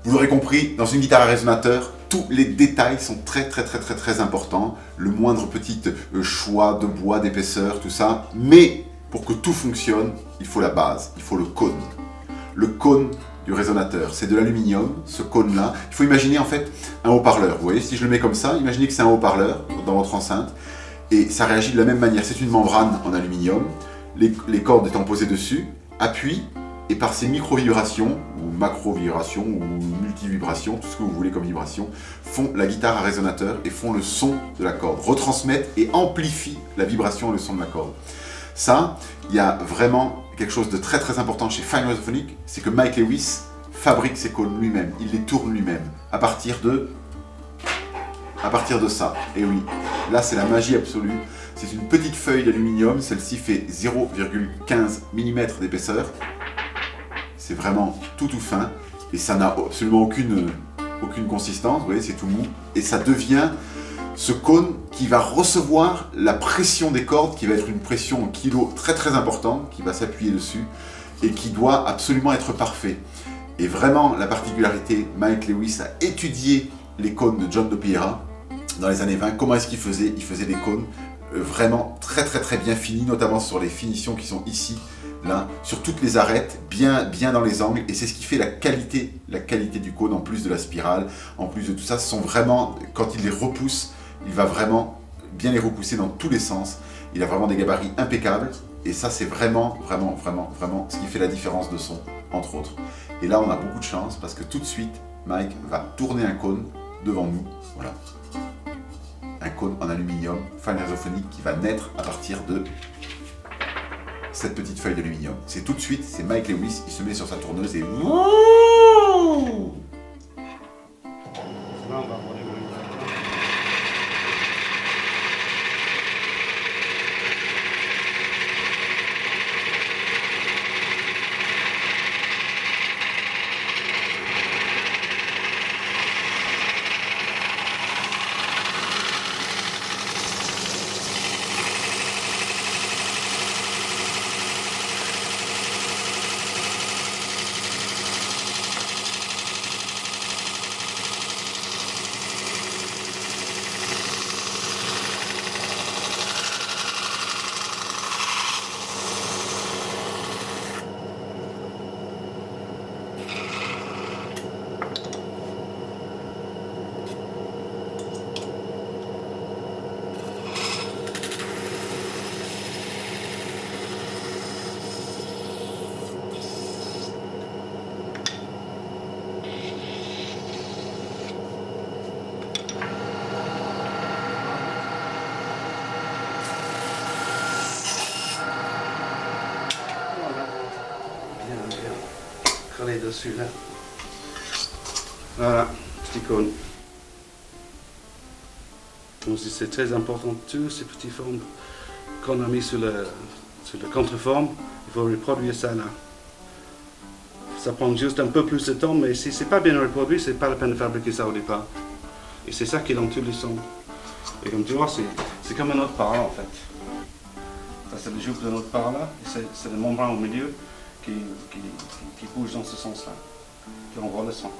Vous l'aurez compris, dans une guitare à résonateur, tous les détails sont très importants. Le moindre petit choix de bois, d'épaisseur, tout ça. Mais pour que tout fonctionne, il faut la base, il faut le cône. Le cône du résonateur, c'est de l'aluminium, ce cône-là. Il faut imaginer en fait un haut-parleur. Vous voyez, si je le mets comme ça, imaginez que c'est un haut-parleur dans votre enceinte. Et ça réagit de la même manière. C'est une membrane en aluminium. Les cordes étant posées dessus, appui. Et par ces micro-vibrations, ou macro-vibrations, ou multi-vibrations, tout ce que vous voulez comme vibration, font la guitare à résonateur et font le son de la corde, retransmettent et amplifient la vibration et le son de la corde. Ça, il y a vraiment quelque chose de très important chez Fine Radiophonic, c'est que Mike Lewis fabrique ses cônes lui-même, il les tourne lui-même, à partir de ça. Et oui, là c'est la magie absolue. C'est une petite feuille d'aluminium, celle-ci fait 0,15 mm d'épaisseur. C'est vraiment tout fin et ça n'a absolument aucune consistance, vous voyez, c'est tout mou. Et ça devient ce cône qui va recevoir la pression des cordes, qui va être une pression en kilo très importante, qui va s'appuyer dessus et qui doit absolument être parfait. Et vraiment, la particularité, Mike Lewis a étudié les cônes de John DePiera dans les années 20. Comment est-ce qu'il faisait? Il faisait des cônes vraiment très bien finis, notamment sur les finitions qui sont ici. Là, sur toutes les arêtes, bien dans les angles, et c'est ce qui fait la qualité du cône, en plus de la spirale, en plus de tout ça. Ce sont vraiment, quand il les repousse, il va vraiment bien les repousser dans tous les sens. Il a vraiment des gabarits impeccables, et ça c'est vraiment ce qui fait la différence de son, entre autres. Et là on a beaucoup de chance, parce que tout de suite, Mike va tourner un cône devant nous, voilà. Un cône en aluminium, Fine Radiophonic, qui va naître à partir de cette petite feuille d'aluminium. C'est tout de suite, c'est Mike Lewis, il se met sur sa tourneuse et... Dessus là. Voilà, petit cône. C'est très important, tous ces petites formes qu'on a mis sur le contreforme, il faut reproduire ça là. Ça prend juste un peu plus de temps, mais si c'est pas bien reproduit, c'est pas la peine de fabriquer ça au départ. Et c'est ça qui donne tous les sons. Et comme tu vois, c'est comme un autre parent en fait. Ça c'est le jupe de notre parent là, et c'est le membrane au milieu qui bouge dans ce sens-là, qui envoie le son.